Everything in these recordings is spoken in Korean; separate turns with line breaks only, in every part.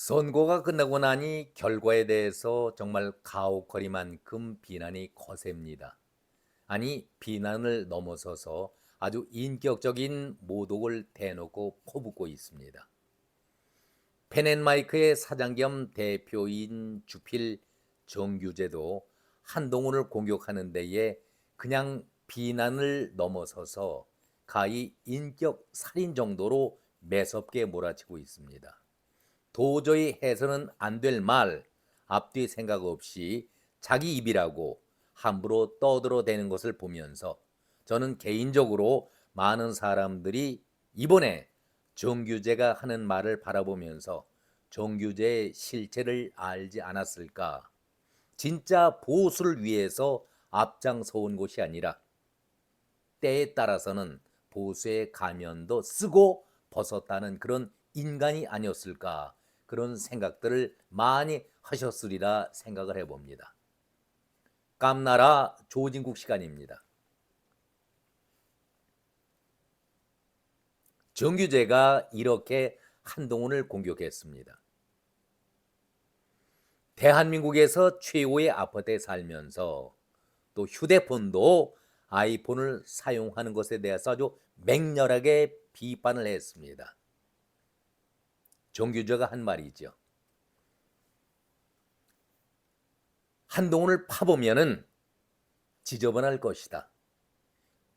선거가 끝나고 나니 결과에 대해서 정말 가혹거리만큼 비난이 거셉니다. 아니, 비난을 넘어서서 아주 인격적인 모독을 대놓고 퍼붓고 있습니다. 펜앤마이크의 사장 겸 대표인 주필 정규제도 한동훈을 공격하는 데에 그냥 비난을 넘어서서 가히 인격 살인 정도로 매섭게 몰아치고 있습니다. 도저히 해서는 안 될 말, 앞뒤 생각 없이 자기 입이라고 함부로 떠들어대는 것을 보면서 저는 개인적으로 많은 사람들이 이번에 정규제가 하는 말을 바라보면서 정규제의 실체를 알지 않았을까? 진짜 보수를 위해서 앞장서 온 것이 아니라 때에 따라서는 보수의 가면도 쓰고 벗었다는 그런 인간이 아니었을까, 그런 생각들을 많이 하셨으리라 생각을 해봅니다. 깜나라 조진국 시간입니다. 정규제가 이렇게 한동훈을 공격했습니다. 대한민국에서 최고의 아파트에 살면서 또 휴대폰도 아이폰을 사용하는 것에 대해서 아주 맹렬하게 비판을 했습니다. 정규제가 한 말이죠. 한동훈을 파보면은 지저분할 것이다.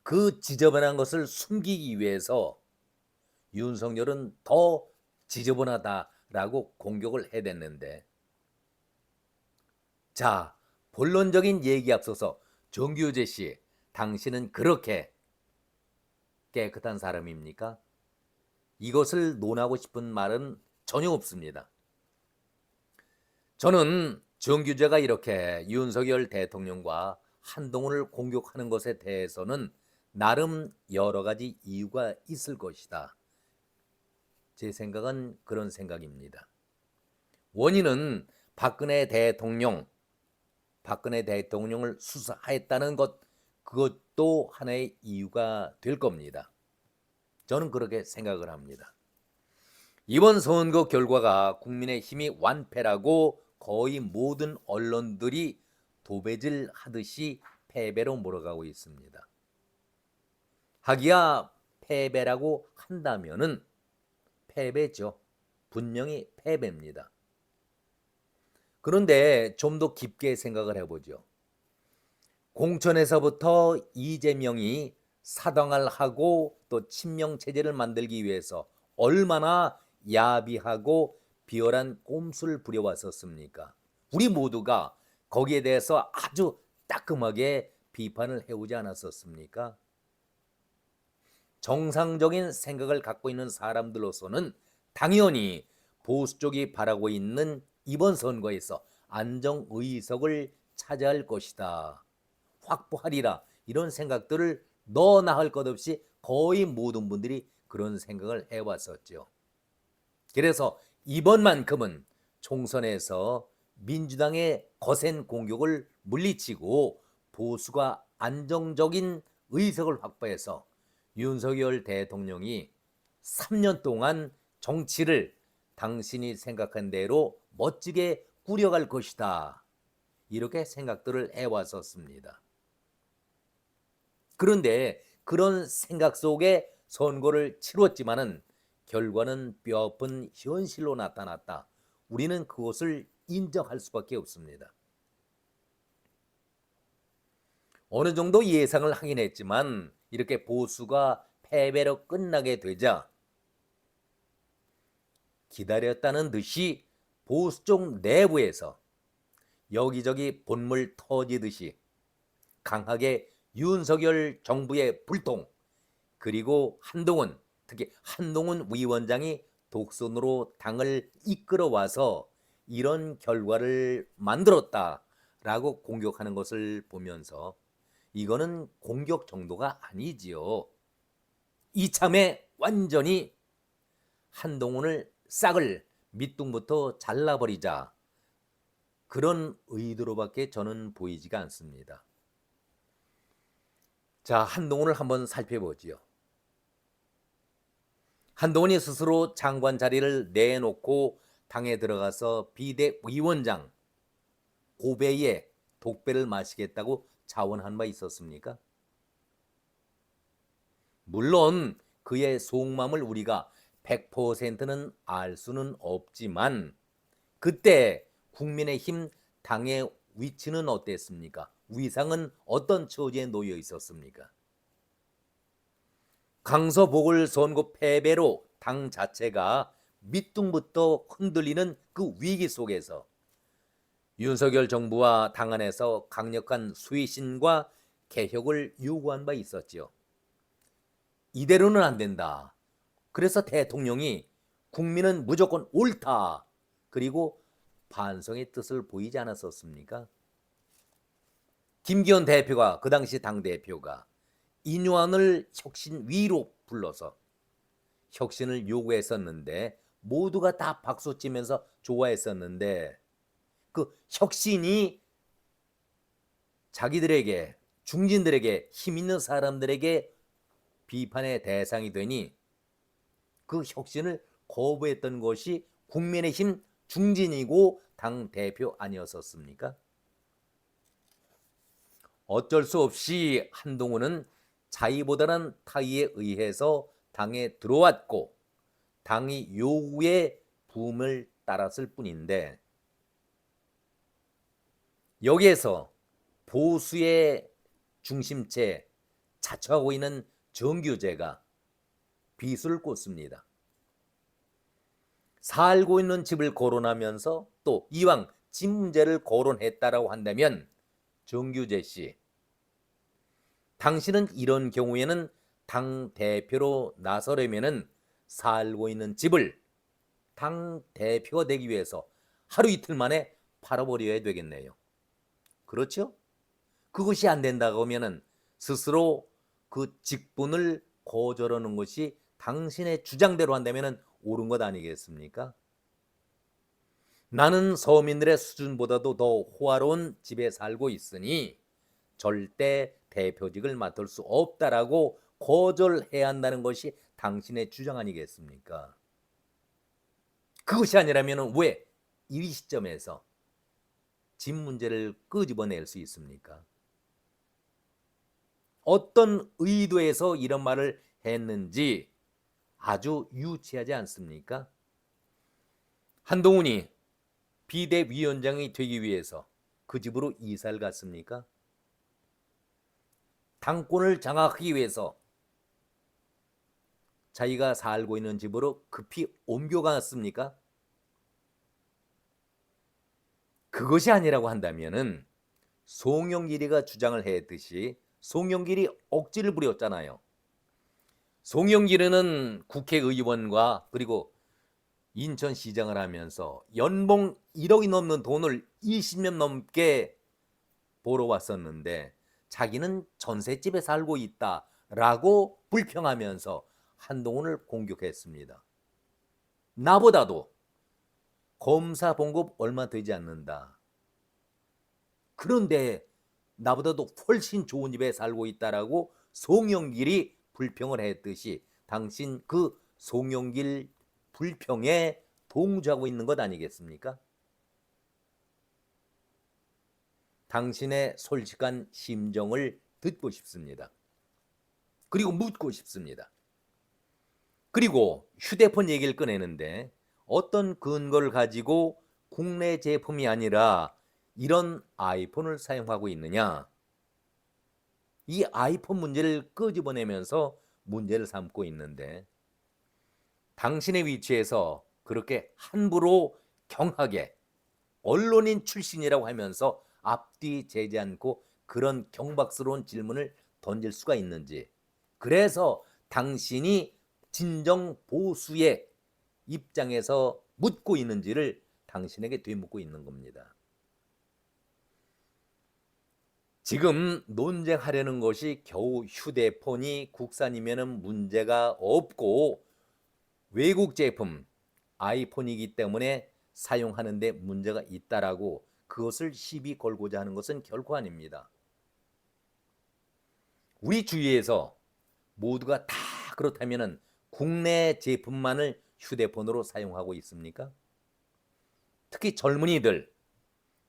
그 지저분한 것을 숨기기 위해서 윤석열은 더 지저분하다라고 공격을 해댔는데, 자, 본론적인 얘기 앞서서 정규제 씨, 당신은 그렇게 깨끗한 사람입니까? 이것을 논하고 싶은 말은 전혀 없습니다. 저는 정규제가 이렇게 윤석열 대통령과 한동훈을 공격하는 것에 대해서는 나름 여러 가지 이유가 있을 것이다. 제 생각은 그런 생각입니다. 원인은 박근혜 대통령을 수사했다는 것, 그것도 하나의 이유가 될 겁니다. 저는 그렇게 생각을 합니다. 이번 선거 결과가 국민의힘이 완패라고 거의 모든 언론들이 도배질 하듯이 패배로 몰아가고 있습니다. 하기야 패배라고 한다면은 패배죠. 분명히 패배입니다. 그런데 좀 더 깊게 생각을 해보죠. 공천에서부터 이재명이 사당을 하고 또 친명체제를 만들기 위해서 얼마나 야비하고 비열한 꼼수를 부려왔었습니까? 우리 모두가 거기에 대해서 아주 따끔하게 비판을 해오지 않았었습니까? 정상적인 생각을 갖고 있는 사람들로서는 당연히 보수 쪽이 바라고 있는 이번 선거에서 안정의석을 차지할 것이다, 확보하리라, 이런 생각들을 너나 할 것 없이 거의 모든 분들이 그런 생각을 해왔었죠. 그래서 이번만큼은 총선에서 민주당의 거센 공격을 물리치고 보수가 안정적인 의석을 확보해서 윤석열 대통령이 3년 동안 정치를 당신이 생각한 대로 멋지게 꾸려갈 것이다, 이렇게 생각들을 해왔었습니다. 그런데 그런 생각 속에 선거를 치렀지만은 결과는 뼈아픈 현실로 나타났다. 우리는 그것을 인정할 수밖에 없습니다. 어느 정도 예상을 하긴 했지만 이렇게 보수가 패배로 끝나게 되자 기다렸다는 듯이 보수 쪽 내부에서 여기저기 본물 터지듯이 강하게 윤석열 정부의 불통, 그리고 한동훈, 특히 한동훈 위원장이 독선으로 당을 이끌어와서 이런 결과를 만들었다라고 공격하는 것을 보면서 이거는 공격 정도가 아니지요. 이참에 완전히 한동훈을 싹을 밑둥부터 잘라버리자, 그런 의도로밖에 저는 보이지가 않습니다. 자, 한동훈을 한번 살펴보지요. 한동훈이 스스로 장관 자리를 내놓고 당에 들어가서 비대위원장 고배에 독배를 마시겠다고 자원한 바 있었습니까? 물론 그의 속마음을 우리가 100%는 알 수는 없지만 그때 국민의힘 당의 위치는 어땠습니까? 위상은 어떤 처지에 놓여 있었습니까? 강서보궐선거 패배로 당 자체가 밑둥부터 흔들리는 그 위기 속에서 윤석열 정부와 당 안에서 강력한 쇄신과 개혁을 요구한 바 있었지요. 이대로는 안 된다. 그래서 대통령이 국민은 무조건 옳다. 그리고 반성의 뜻을 보이지 않았었습니까? 김기현 대표가 그 당시 당대표가 인요한을 혁신위로 불러서 혁신을 요구했었는데 모두가 다 박수치면서 좋아했었는데 그 혁신이 자기들에게 중진들에게 힘 있는 사람들에게 비판의 대상이 되니 그 혁신을 거부했던 것이 국민의힘 중진이고 당대표 아니었었습니까? 어쩔 수 없이 한동훈은 자의보다는 타의에 의해서 당에 들어왔고 당의 요구에 부음을 따랐을 뿐인데 여기에서 보수의 중심체 자처하고 있는 정규제가 비수를 꽂습니다. 살고 있는 집을 거론하면서 또 이왕 집 문제를 거론했다라고 한다면 정규제 씨, 당신은 이런 경우에는 당 대표로 나서려면은 살고 있는 집을 당 대표가 되기 위해서 하루 이틀 만에 팔아버려야 되겠네요. 그렇죠? 그것이 안 된다고 하면은 스스로 그 직분을 거절하는 것이 당신의 주장대로 한다면은 옳은 것 아니겠습니까? 나는 서민들의 수준보다도 더 호화로운 집에 살고 있으니 절대 대표직을 맡을 수 없다라고 거절해야 한다는 것이 당신의 주장 아니겠습니까? 그것이 아니라면 왜 이 시점에서 집 문제를 끄집어낼 수 있습니까? 어떤 의도에서 이런 말을 했는지 아주 유치하지 않습니까? 한동훈이 비대위원장이 되기 위해서 그 집으로 이사를 갔습니까? 당권을 장악하기 위해서 자기가 살고 있는 집으로 급히 옮겨갔습니까? 그것이 아니라고 한다면은 송영길이가 주장을 했듯이 송영길이 억지를 부렸잖아요. 송영길이는 국회의원과 그리고 인천시장을 하면서 연봉 1억이 넘는 돈을 20년 넘게 벌어왔었는데 자기는 전셋집에 살고 있다라고 불평하면서 한동훈을 공격했습니다. 나보다도 검사 봉급 얼마 되지 않는다. 그런데 나보다도 훨씬 좋은 집에 살고 있다라고 송영길이 불평을 했듯이 당신 그 송영길 불평에 동조하고 있는 것 아니겠습니까? 당신의 솔직한 심정을 듣고 싶습니다. 그리고 묻고 싶습니다. 그리고 휴대폰 얘기를 꺼내는데 어떤 근거를 가지고 국내 제품이 아니라 이런 아이폰을 사용하고 있느냐? 이 아이폰 문제를 끄집어내면서 문제를 삼고 있는데 당신의 위치에서 그렇게 함부로 경하게 언론인 출신이라고 하면서 앞뒤 재지 않고 그런 경박스러운 질문을 던질 수가 있는지, 그래서 당신이 진정 보수의 입장에서 묻고 있는지를 당신에게 되묻고 있는 겁니다. 지금 논쟁하려는 것이 겨우 휴대폰이 국산이면 문제가 없고 외국 제품 아이폰이기 때문에 사용하는 데 문제가 있다라고 그것을 시비 걸고자 하는 것은 결코 아닙니다. 우리 주위에서 모두가 다 그렇다면 국내 제품만을 휴대폰으로 사용하고 있습니까? 특히 젊은이들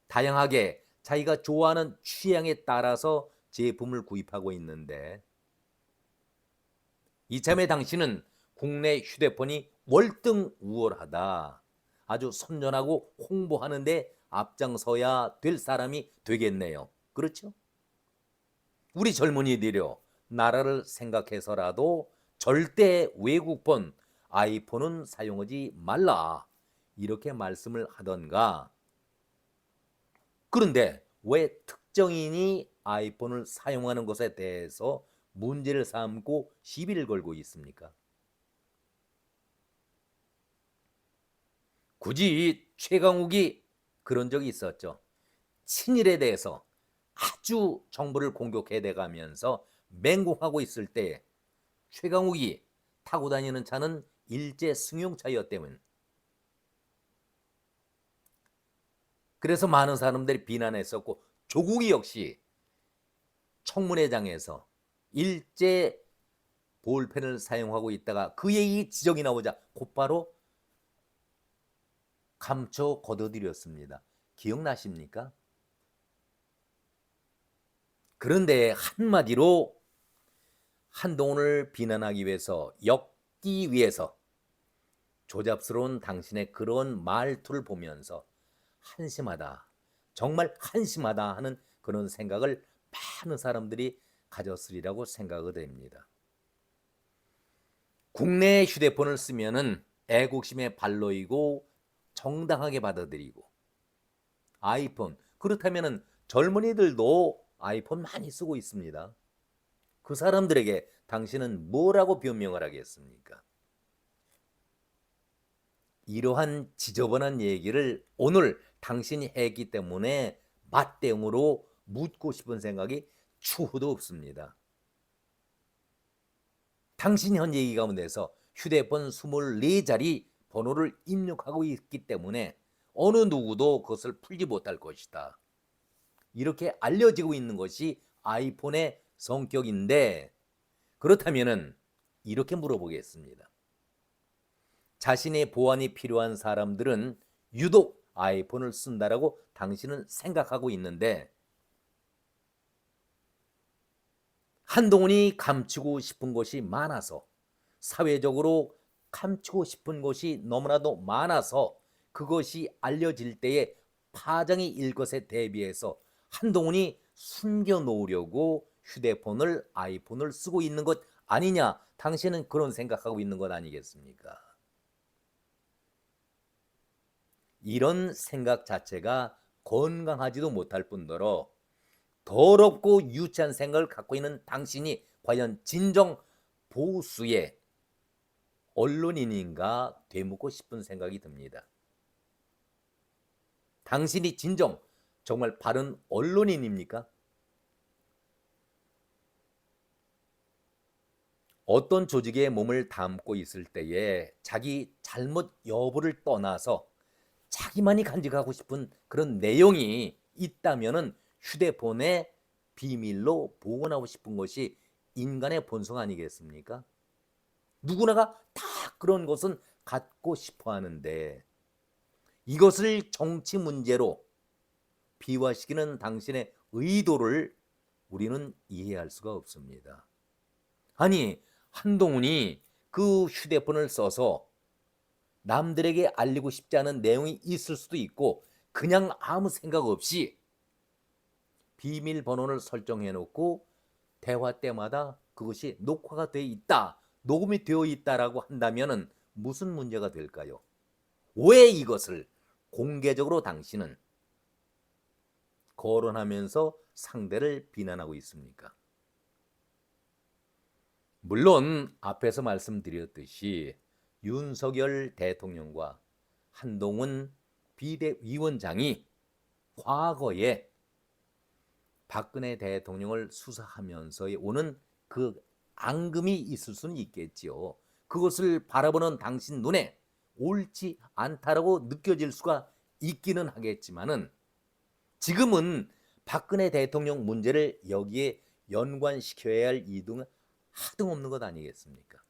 다양하게 자기가 좋아하는 취향에 따라서 제품을 구입하고 있는데 이참에 당신은 국내 휴대폰이 월등우월하다, 아주 선전하고 홍보하는 데 앞장서야 될 사람이 되겠네요. 그렇죠? 우리 젊은이들이요, 나라를 생각해서라도 절대 외국폰, 아이폰은 사용하지 말라, 이렇게 말씀을 하던가. 그런데 왜 특정인이 아이폰을 사용하는 것에 대해서 문제를 삼고 시비를 걸고 있습니까? 굳이 최강욱이 그런 적이 있었죠. 친일에 대해서 아주 정부를 공격해 대가면서 맹공하고 있을 때 최강욱이 타고 다니는 차는 일제 승용차였다면, 그래서 많은 사람들이 비난했었고 조국이 역시 청문회장에서 일제 볼펜을 사용하고 있다가 그의 이 지적이 나오자 곧바로 감춰 걷어들였습니다. 기억나십니까? 그런데 한마디로 한동훈을 비난하기 위해서, 엮기 위해서 조잡스러운 당신의 그런 말투를 보면서 한심하다, 정말 한심하다 하는 그런 생각을 많은 사람들이 가졌으리라고 생각이 됩니다. 국내 휴대폰을 쓰면은 애국심의 발로이고 정당하게 받아들이고, 아이폰, 그렇다면은 젊은이들도 아이폰 많이 쓰고 있습니다. 그 사람들에게 당신은 뭐라고 변명을 하겠습니까? 이러한 지저분한 얘기를 오늘 당신이 했기 때문에 맞대응으로 묻고 싶은 생각이 추후도 없습니다. 당신이 한 얘기 가운데서 휴대폰 24자리 번호를 입력하고 있기 때문에 어느 누구도 그것을 풀지 못할 것이다, 이렇게 알려지고 있는 것이 아이폰의 성격인데, 그렇다면 이렇게 물어보겠습니다. 자신의 보안이 필요한 사람들은 유독 아이폰을 쓴다라고 당신은 생각하고 있는데, 한동훈이 감추고 싶은 것이 많아서, 사회적으로 감추고 싶은 것이 너무나도 많아서 그것이 알려질 때에 파장이 일 것에 대비해서 한동훈이 숨겨놓으려고 휴대폰을, 아이폰을 쓰고 있는 것 아니냐, 당신은 그런 생각하고 있는 것 아니겠습니까? 이런 생각 자체가 건강하지도 못할 뿐더러 더럽고 유치한 생각을 갖고 있는 당신이 과연 진정 보수의 언론인인가 되묻고 싶은 생각이 듭니다. 당신이 진정 정말 바른 언론인입니까? 어떤 조직에 몸을 담고 있을 때에 자기 잘못 여부를 떠나서 자기만이 간직하고 싶은 그런 내용이 있다면은 휴대폰에 비밀로 보관하고 싶은 것이 인간의 본성 아니겠습니까? 누구나가 다 그런 것은 갖고 싶어 하는데, 이것을 정치 문제로 비화시키는 당신의 의도를 우리는 이해할 수가 없습니다. 아니, 한동훈이 그 휴대폰을 써서 남들에게 알리고 싶지 않은 내용이 있을 수도 있고, 그냥 아무 생각 없이 비밀번호를 설정해 놓고 대화 때마다 그것이 녹화가 돼 있다, 녹음이 되어 있다라고 한다면 무슨 문제가 될까요? 왜 이것을 공개적으로 당신은 거론하면서 상대를 비난하고 있습니까? 물론 앞에서 말씀드렸듯이 윤석열 대통령과 한동훈 비대위원장이 과거에 박근혜 대통령을 수사하면서 오는 그 앙금이 있을 수는 있겠지요. 그것을 바라보는 당신 눈에 옳지 않다라고 느껴질 수가 있기는 하겠지만은, 지금은 박근혜 대통령 문제를 여기에 연관시켜야 할 이유는 하등없는 것 아니겠습니까?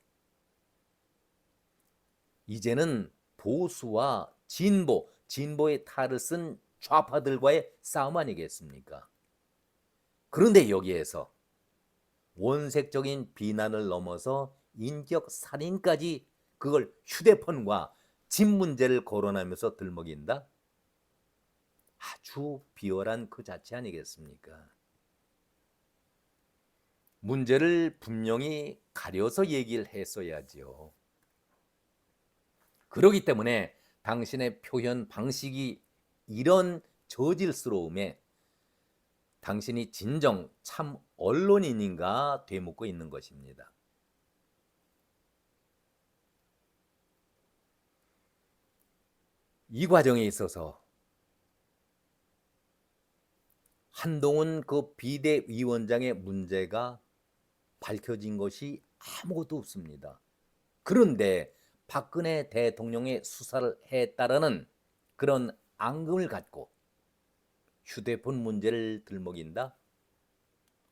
이제는 보수와 진보, 진보의 탈을 쓴 좌파들과의 싸움 아니겠습니까? 그런데 여기에서 원색적인 비난을 넘어서 인격 살인까지 그걸 휴대폰과 집 문제를 거론하면서 들먹인다? 아주 비열한 그 자체 아니겠습니까? 문제를 분명히 가려서 얘기를 했어야지요. 그렇기 때문에 당신의 표현 방식이 이런 저질스러움에 당신이 진정 참 언론인인가 되묻고 있는 것입니다. 이 과정에 있어서 한동훈 그 비대위원장의 문제가 밝혀진 것이 아무것도 없습니다. 그런데 박근혜 대통령의 수사를 했다라는 그런 앙금을 갖고 휴대폰 문제를 들먹인다?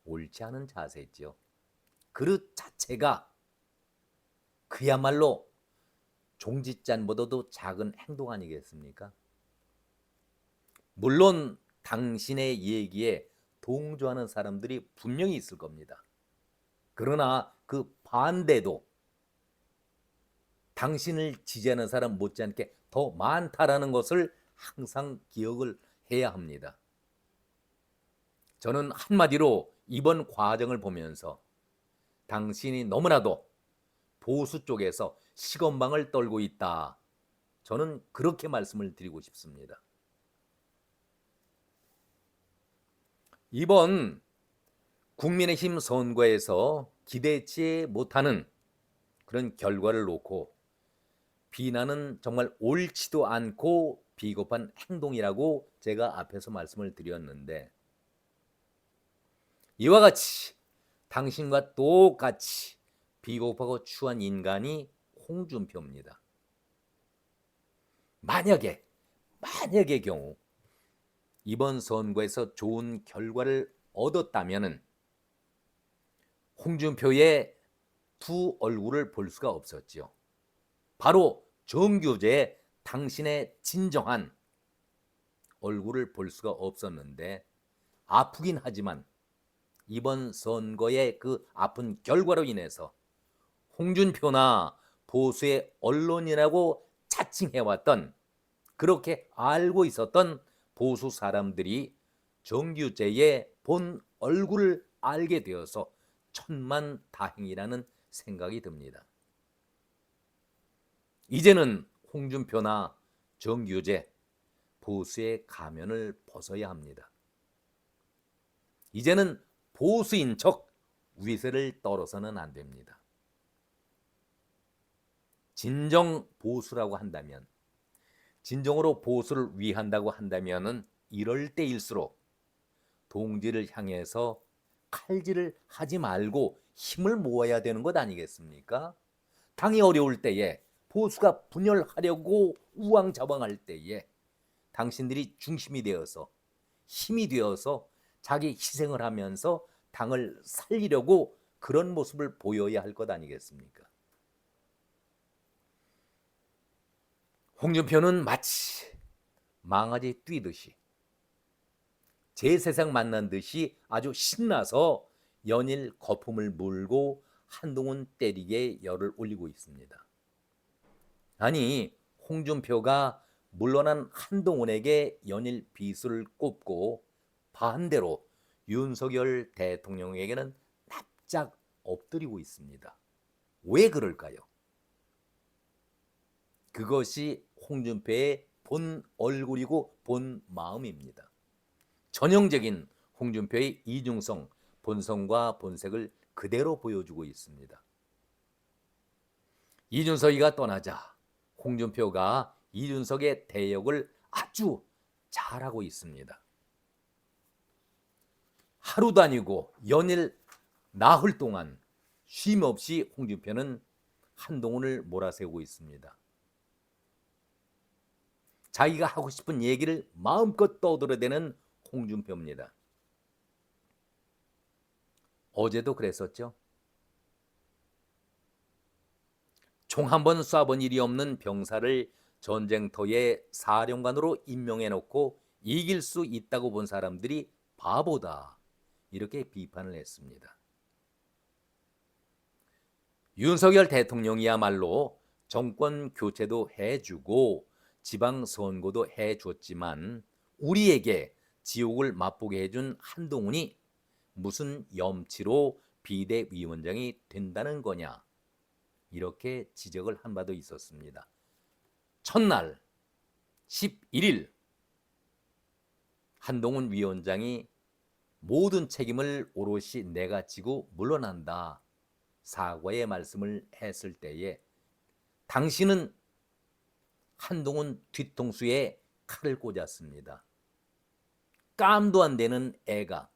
옳지 않은 자세죠. 그릇 자체가 그야말로 종짓잔보다도 작은 행동 아니겠습니까? 물론 당신의 얘기에 동조하는 사람들이 분명히 있을 겁니다. 그러나 그 반대도 당신을 지지하는 사람 못지않게 더 많다라는 것을 항상 기억을 해야 합니다. 저는 한마디로 이번 과정을 보면서 당신이 너무나도 보수 쪽에서 시건방을 떨고 있다. 저는 그렇게 말씀을 드리고 싶습니다. 이번 국민의힘 선거에서 기대치 못하는 그런 결과를 놓고 비난은 정말 옳지도 않고 비겁한 행동이라고 제가 앞에서 말씀을 드렸는데, 이와 같이 당신과 똑같이 비겁하고 추한 인간이 홍준표입니다. 만약의 경우 이번 선거에서 좋은 결과를 얻었다면 홍준표의 두 얼굴을 볼 수가 없었죠. 바로 정규제의 당신의 진정한 얼굴을 볼 수가 없었는데, 아프긴 하지만 이번 선거의 그 아픈 결과로 인해서 홍준표나 보수의 언론이라고 자칭해왔던, 그렇게 알고 있었던 보수 사람들이 정규제의 본 얼굴을 알게 되어서 천만다행이라는 생각이 듭니다. 이제는 홍준표나 정규제, 보수의 가면을 벗어야 합니다. 이제는 보수인 척 위세를 떨어서는 안 됩니다. 진정 보수라고 한다면, 진정으로 보수를 위한다고 한다면은 이럴 때일수록 동지를 향해서 칼질을 하지 말고 힘을 모아야 되는 것 아니겠습니까? 당이 어려울 때에, 보수가 분열하려고 우왕좌왕할 때에 당신들이 중심이 되어서, 힘이 되어서 자기 희생을 하면서 당을 살리려고 그런 모습을 보여야 할 것 아니겠습니까? 홍준표는 마치 망아지 뛰듯이, 제 세상 만난 듯이 아주 신나서 연일 거품을 물고 한동훈 때리게 열을 올리고 있습니다. 아니, 홍준표가 물러난 한동훈에게 연일 비수를 꼽고 반대로 윤석열 대통령에게는 납작 엎드리고 있습니다. 왜 그럴까요? 그것이 홍준표의 본 얼굴이고 본 마음입니다. 전형적인 홍준표의 이중성, 본성과 본색을 그대로 보여주고 있습니다. 이준석이가 떠나자 홍준표가 이준석의 대역을 아주 잘하고 있습니다. 하루도 아니고 연일 나흘 동안 쉼 없이 홍준표는 한동훈을 몰아세우고 있습니다. 자기가 하고 싶은 얘기를 마음껏 떠들어대는 홍준표입니다. 어제도 그랬었죠. 총 한 번 쏴본 일이 없는 병사를 전쟁터에 사령관으로 임명해놓고 이길 수 있다고 본 사람들이 바보다, 이렇게 비판을 했습니다. 윤석열 대통령이야말로 정권 교체도 해주고 지방선거도 해줬지만 우리에게 지옥을 맛보게 해준 한동훈이 무슨 염치로 비대위원장이 된다는 거냐, 이렇게 지적을 한 바도 있었습니다. 첫날 11일 한동훈 위원장이 모든 책임을 오롯이 내가 지고 물러난다, 사과의 말씀을 했을 때에 당신은 한동훈 뒤통수에 칼을 꽂았습니다. 깜도 안 되는 애가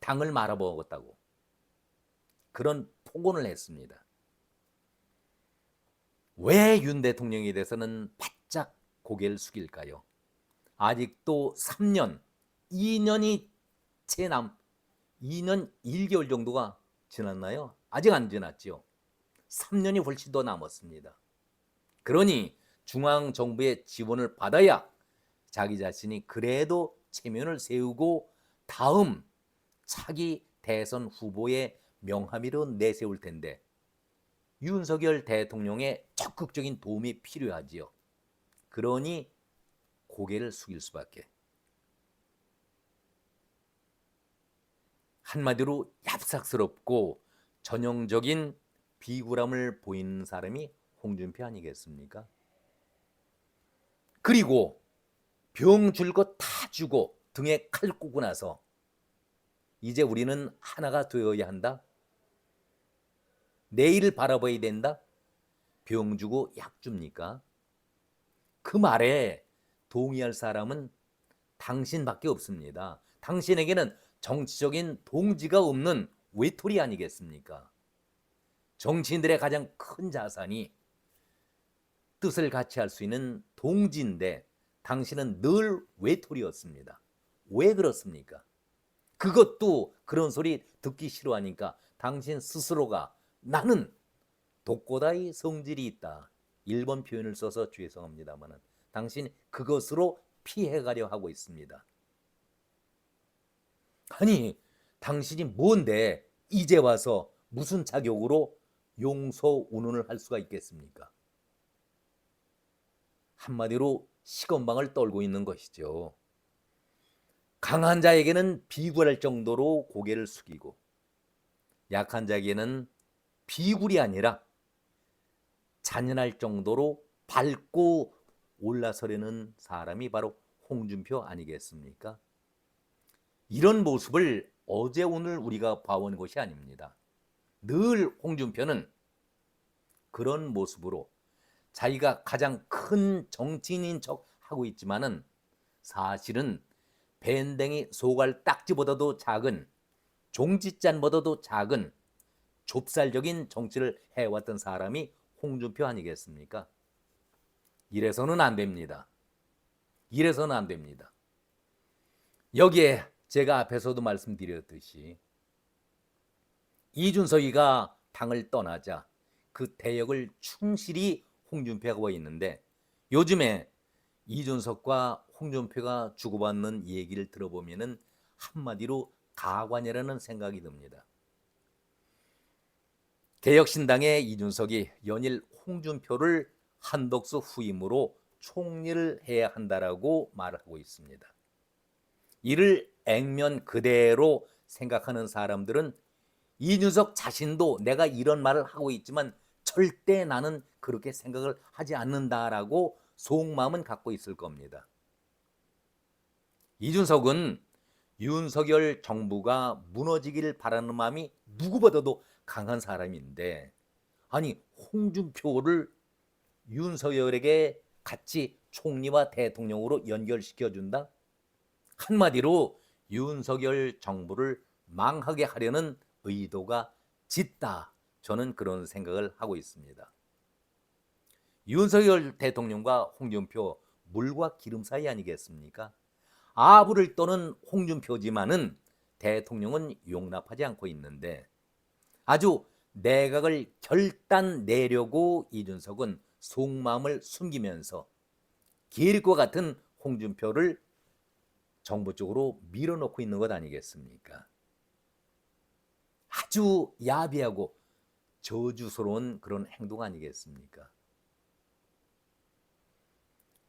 당을 말아먹었다고 그런 폭언을 했습니다. 왜 윤 대통령에 대해서는 바짝 고개를 숙일까요? 아직도 2년 1개월 정도가 지났나요? 아직 안 지났죠. 3년이 훨씬 더 남았습니다. 그러니 중앙정부의 지원을 받아야 자기 자신이 그래도 체면을 세우고 다음 차기 대선 후보의 명함이로 내세울 텐데 윤석열 대통령의 적극적인 도움이 필요하지요. 그러니 고개를 숙일 수밖에. 한마디로 얍삭스럽고 전형적인 비굴함을 보이는 사람이 홍준표 아니겠습니까? 그리고 병 줄 것 다 주고 등에 칼 꽂고 나서 이제 우리는 하나가 되어야 한다, 내일을 바라봐야 된다, 병 주고 약 줍니까? 그 말에 동의할 사람은 당신밖에 없습니다. 당신에게는 정치적인 동지가 없는 외톨이 아니겠습니까? 정치인들의 가장 큰 자산이 뜻을 같이 할 수 있는 동지인데 당신은 늘 외톨이였습니다. 왜 그렇습니까? 그것도 그런 소리 듣기 싫어하니까 당신 스스로가 나는 독고다이 성질이 있다, 일본 표현을 써서 죄송합니다만 당신 그것으로 피해가려 하고 있습니다. 아니, 당신이 뭔데 이제 와서 무슨 자격으로 용서 운운을 할 수가 있겠습니까? 한마디로 시건방을 떨고 있는 것이죠. 강한 자에게는 비굴할 정도로 고개를 숙이고 약한 자에게는 비굴이 아니라 잔인할 정도로 밟고 올라서려는 사람이 바로 홍준표 아니겠습니까? 이런 모습을 어제 오늘 우리가 봐온 것이 아닙니다. 늘 홍준표는 그런 모습으로 자기가 가장 큰 정치인인 척 하고 있지만은 사실은 밴댕이 소갈 딱지보다도 작은, 종짓잔보다도 작은 좁쌀적인 정치를 해왔던 사람이 홍준표 아니겠습니까? 이래서는 안 됩니다. 이래서는 안 됩니다. 여기에 제가 앞에서도 말씀드렸듯이 이준석이가 당을 떠나자 그 대역을 충실히 홍준표가 하고 있는데 요즘에 이준석과 홍준표가 주고받는 얘기를 들어보면은 한마디로 가관이라는 생각이 듭니다. 개혁신당의 이준석이 연일 홍준표를 한덕수 후임으로 총리를 해야 한다라고 말을 하고 있습니다. 이를 액면 그대로 생각하는 사람들은 이준석 자신도 내가 이런 말을 하고 있지만 절대 나는 그렇게 생각을 하지 않는다라고 속마음은 갖고 있을 겁니다. 이준석은 윤석열 정부가 무너지기를 바라는 마음이 누구보다도 강한 사람인데 아니 홍준표를 윤석열에게 같이 총리와 대통령으로 연결시켜준다? 한마디로 윤석열 정부를 망하게 하려는 의도가 짙다. 저는 그런 생각을 하고 있습니다. 윤석열 대통령과 홍준표 물과 기름 사이 아니겠습니까? 아부를 떠는 홍준표지만은 대통령은 용납하지 않고 있는데 아주 내각을 결단 내려고 이준석은 속마음을 숨기면서 계륵과 같은 홍준표를 정부 쪽으로 밀어넣고 있는 것 아니겠습니까? 아주 야비하고 저주스러운 그런 행동 아니겠습니까?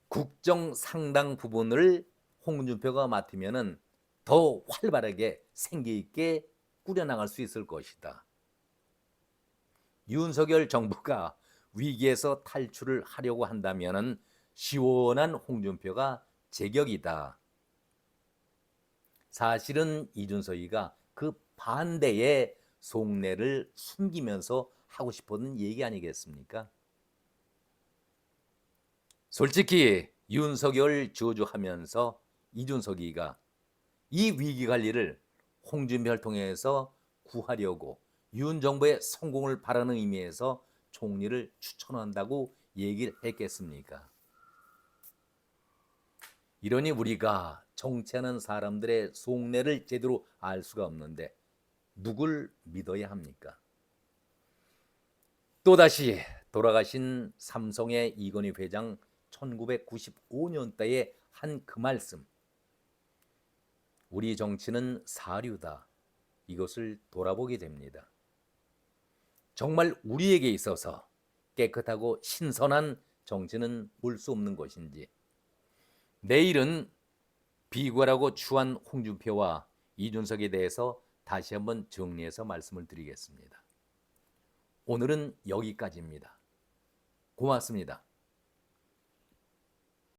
국정 상당 부분을 홍준표가 맡으면은 더 활발하게 생기 있게 꾸려나갈 수 있을 것이다. 윤석열 정부가 위기에서 탈출을 하려고 한다면은 시원한 홍준표가 제격이다. 사실은 이준석이가 그 반대의 속내를 숨기면서 하고 싶었던 얘기 아니겠습니까? 솔직히 윤석열 저주하면서 이준석이가 이 위기 관리를 홍준표를 통해서 구하려고 윤 정부의 성공을 바라는 의미에서 총리를 추천한다고 얘기를 했겠습니까? 이러니 우리가 정치하는 사람들의 속내를 제대로 알 수가 없는데 누굴 믿어야 합니까? 또다시 돌아가신 삼성의 이건희 회장 1995년대에 한 그 말씀, 우리 정치는 사류다, 이것을 돌아보게 됩니다. 정말 우리에게 있어서 깨끗하고 신선한 정치는 볼 수 없는 것인지, 내일은 비굴하고 추한 홍준표와 이준석에 대해서 다시 한번 정리해서 말씀을 드리겠습니다. 오늘은 여기까지입니다. 고맙습니다.